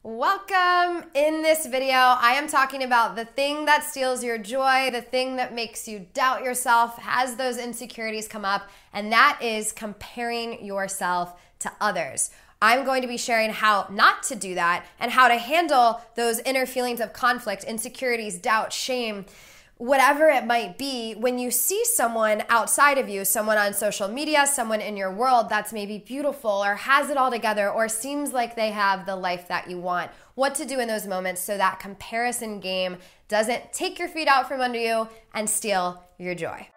Welcome. In this video, I am talking about the thing that steals your joy, the thing that makes you doubt yourself, has those insecurities come up, and that is comparing yourself to others. I'm going to be sharing how not to do that and how to handle those inner feelings of conflict, insecurities, doubt, shame, whatever it might be, when you see someone outside of you, someone on social media, someone in your world that's maybe beautiful or has it all together or seems like they have the life that you want. What to do in those moments so that comparison game doesn't take your feet out from under you and steal your joy.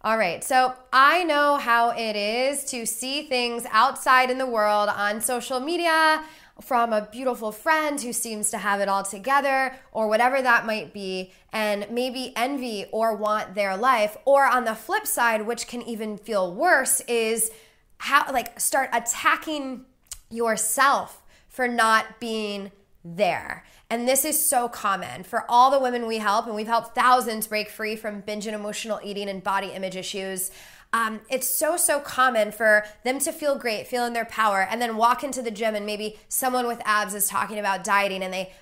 All right, so I know how it is to see things outside in the world on social media from a beautiful friend who seems to have it all together or whatever that might be, and maybe envy or want their life. Or on the flip side, which can even feel worse, is how start attacking yourself for not being there. And this is so common for all the women we help, and we've helped thousands break free from binge and emotional eating and body image issues. It's so common for them to feel great, feel in their power, and then walk into the gym and maybe someone with abs is talking about dieting and they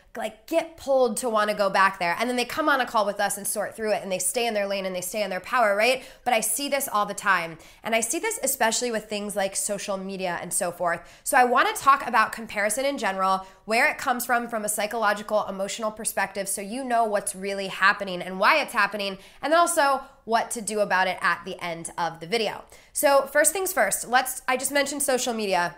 get pulled to want to go back there. And then they come on a call with us and sort through it and they stay in their lane and they stay in their power, right? But I see this all the time. And I see this especially with things like social media and so forth. So I want to talk about comparison in general, where it comes from a psychological, emotional perspective, so you know what's really happening and why it's happening, and then also what to do about it at the end of the video. So first things first, I just mentioned social media.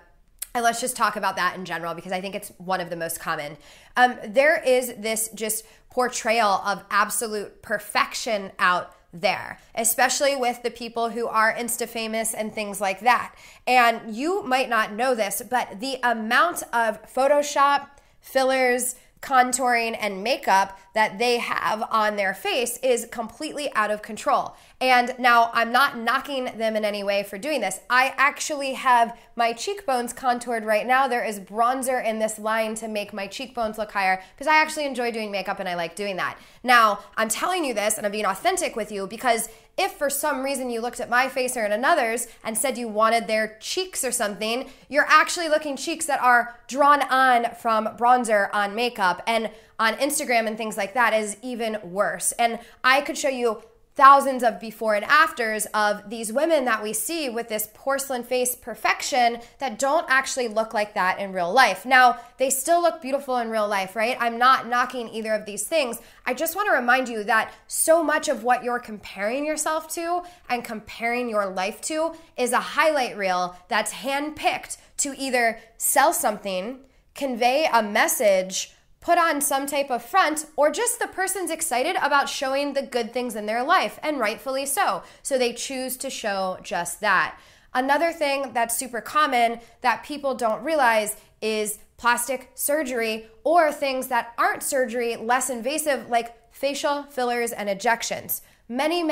And let's just talk about that in general because I think it's one of the most common. There is this just portrayal of absolute perfection out there, especially with the people who are Insta famous and things like that. And you might not know this, but the amount of Photoshop, fillers, contouring, and makeup that they have on their face is completely out of control. And now I'm not knocking them in any way for doing this. I actually have my cheekbones contoured right now. There is bronzer in this line to make my cheekbones look higher because I actually enjoy doing makeup and I like doing that. Now, I'm telling you this and I'm being authentic with you because if for some reason you looked at my face or at another's and said you wanted their cheeks or something, you're actually looking cheeks that are drawn on from bronzer on makeup, and on Instagram and things like that is even worse. And I could show you thousands of before and afters of these women that we see with this porcelain face perfection that don't actually look like that in real life. Now, they still look beautiful in real life, right? I'm not knocking either of these things. I just want to remind you that so much of what you're comparing yourself to and comparing your life to is a highlight reel that's handpicked to either sell something, convey a message, put on some type of front, or just the person's excited about showing the good things in their life, and rightfully so. So they choose to show just that. Another thing that's super common that people don't realize is plastic surgery or things that aren't surgery, less invasive, like facial fillers and injections. Many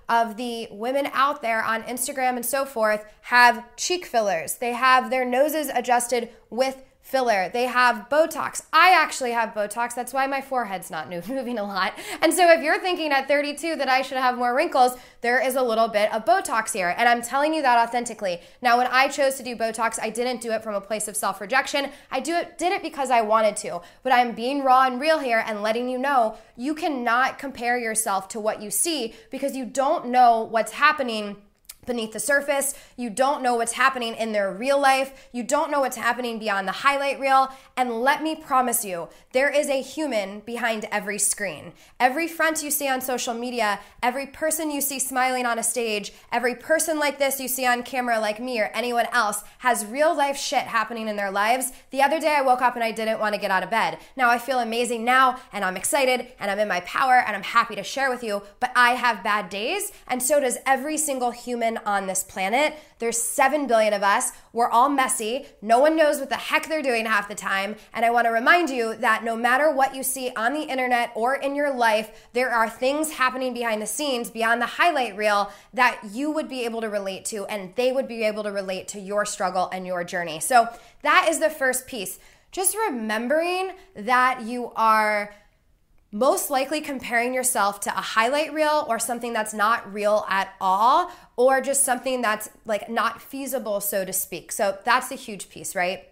of the women out there on Instagram and so forth have cheek fillers. They have their noses adjusted with filler. They have Botox. I actually have Botox. That's why my forehead's not moving a lot. And so if you're thinking at 32 that I should have more wrinkles, there is a little bit of Botox here. And I'm telling you that authentically. Now, when I chose to do Botox, I didn't do it from a place of self-rejection. I did it because I wanted to. But I'm being raw and real here and letting you know you cannot compare yourself to what you see because you don't know what's happening beneath the surface. You don't know what's happening in their real life. You don't know what's happening beyond the highlight reel. And let me promise you, there is a human behind every screen. Every front you see on social media, every person you see smiling on a stage, every person like this you see on camera like me or anyone else has real life shit happening in their lives. The other day I woke up and I didn't want to get out of bed. Now I feel amazing now and I'm excited and I'm in my power and I'm happy to share with you, but I have bad days and so does every single human on this planet. There's 7 billion of us. We're all messy. No one knows what the heck they're doing half the time. And I want to remind you that no matter what you see on the internet or in your life, there are things happening behind the scenes, beyond the highlight reel, that you would be able to relate to, and they would be able to relate to your struggle and your journey. So that is the first piece. Just remembering that you are most likely comparing yourself to a highlight reel or something that's not real at all, or just something that's like not feasible, so to speak. So that's a huge piece, right?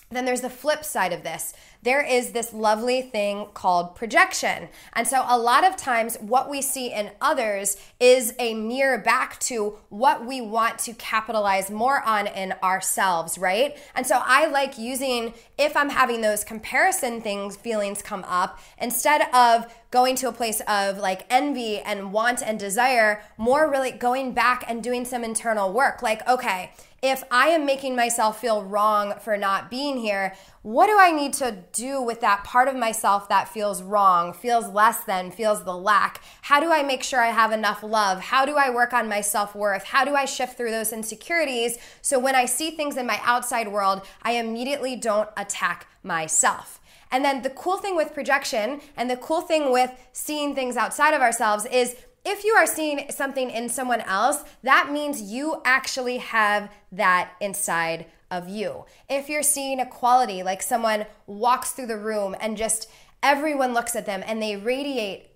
Then there's the flip side of this. There is this lovely thing called projection. And so a lot of times what we see in others is a mirror back to what we want to capitalize more on in ourselves, right? And so I like using, if I'm having those comparison feelings come up, instead of going to a place of like envy and want and desire, more really going back and doing some internal work. Like, okay, if I am making myself feel wrong for not being here, what do I need to do with that part of myself that feels wrong, feels less than, feels the lack? How do I make sure I have enough love? How do I work on my self-worth? How do I shift through those insecurities so when I see things in my outside world, I immediately don't attack myself? And then the cool thing with projection and the cool thing with seeing things outside of ourselves is if you are seeing something in someone else, that means you actually have that inside of you. If you're seeing a quality, like someone walks through the room and just everyone looks at them and they radiate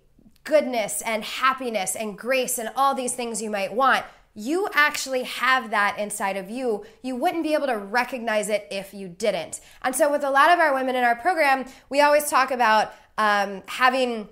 goodness and happiness and grace and all these things you might want, you actually have that inside of you. You wouldn't be able to recognize it if you didn't. And so with a lot of our women in our program, we always talk about having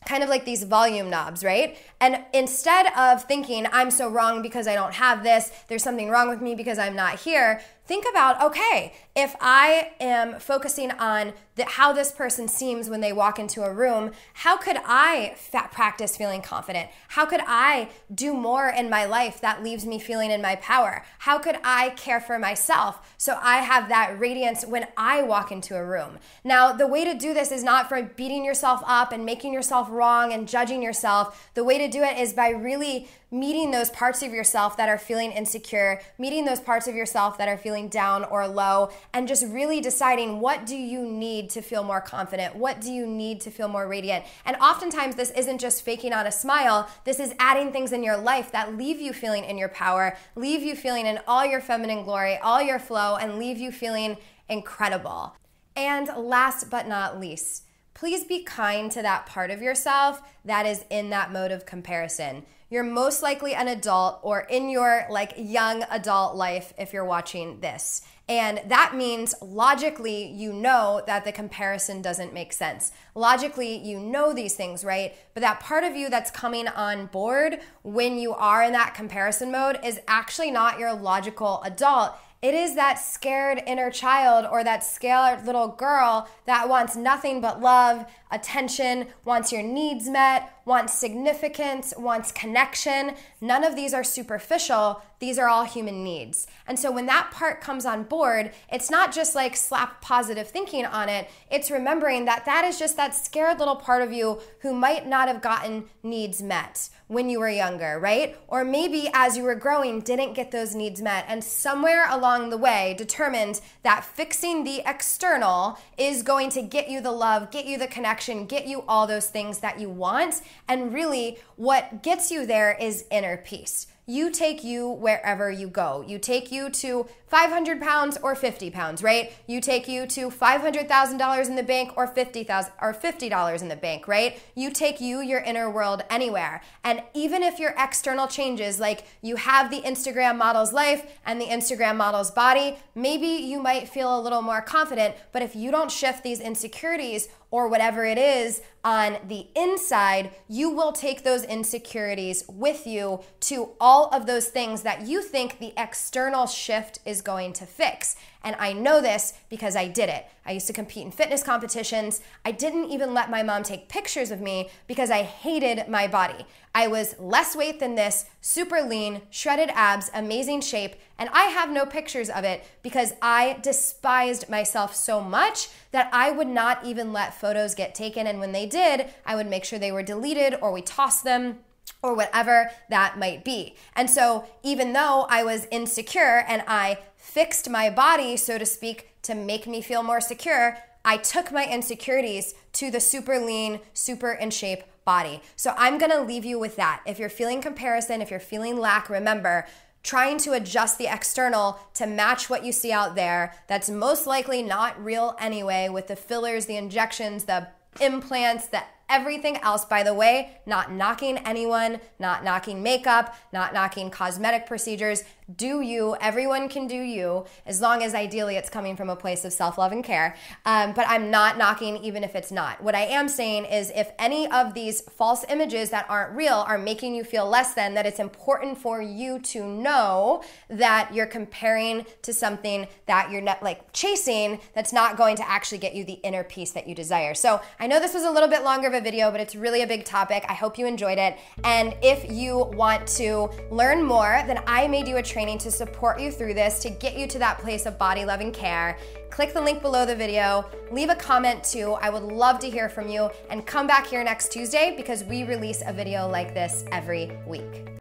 kind of like these volume knobs, right? And instead of thinking, I'm so wrong because I don't have this, there's something wrong with me because I'm not here, think about, okay, if I am focusing on how this person seems when they walk into a room, how could I practice feeling confident? How could I do more in my life that leaves me feeling in my power? How could I care for myself so I have that radiance when I walk into a room? Now, the way to do this is not for beating yourself up and making yourself wrong and judging yourself. The way to do it is by really meeting those parts of yourself that are feeling insecure, meeting those parts of yourself that are feeling down or low, and just really deciding, what do you need to feel more confident? What do you need to feel more radiant? And oftentimes this isn't just faking on a smile, this is adding things in your life that leave you feeling in your power, leave you feeling in all your feminine glory, all your flow, and leave you feeling incredible. And last but not least, please be kind to that part of yourself that is in that mode of comparison. You're most likely an adult or in your like young adult life if you're watching this. And that means logically you know that the comparison doesn't make sense. Logically you know these things, right? But that part of you that's coming on board when you are in that comparison mode is actually not your logical adult. It is that scared inner child or that scared little girl that wants nothing but love, attention, wants your needs met, wants significance, wants connection. None of these are superficial. These are all human needs. And so when that part comes on board, it's not just like slap positive thinking on it. It's remembering that that is just that scared little part of you who might not have gotten needs met when you were younger, right? Or maybe as you were growing, didn't get those needs met. And somewhere along the way determined that fixing the external is going to get you the love, get you the connection, get you all those things that you want. And really what gets you there is inner peace. You take you wherever you go. You take you to 500 pounds or 50 pounds, right? You take you to $500,000 in the bank or $50 in the bank, right? You take you, your inner world, anywhere. And even if your external changes, like you have the Instagram model's life and the Instagram model's body, maybe you might feel a little more confident, but if you don't shift these insecurities or whatever it is on the inside, you will take those insecurities with you to all of those things that you think the external shift is going to fix. And I know this because I did it. I used to compete in fitness competitions. I didn't even let my mom take pictures of me because I hated my body. I was less weight than this, super lean, shredded abs, amazing shape, and I have no pictures of it because I despised myself so much that I would not even let photos get taken. And when they did, I would make sure they were deleted or we tossed them or whatever that might be. And so even though I was insecure and I fixed my body, so to speak, to make me feel more secure, I took my insecurities to the super lean, super in shape body. So I'm gonna leave you with that. If you're feeling comparison, if you're feeling lack, remember, trying to adjust the external to match what you see out there, that's most likely not real anyway, with the fillers, the injections, the implants, the everything else, by the way, not knocking anyone, not knocking makeup, not knocking cosmetic procedures. Do you. Everyone can do you, as long as ideally it's coming from a place of self-love and care. But I'm not knocking even if it's not. What I am saying is if any of these false images that aren't real are making you feel less than, that it's important for you to know that you're comparing to something that you're not like chasing that's not going to actually get you the inner peace that you desire. So I know this was a little bit longer of a video, but it's really a big topic. I hope you enjoyed it. And if you want to learn more, then I made you a training to support you through this, to get you to that place of body love and care. Click the link below the video, leave a comment too. I would love to hear from you, and come back here next Tuesday because we release a video like this every week.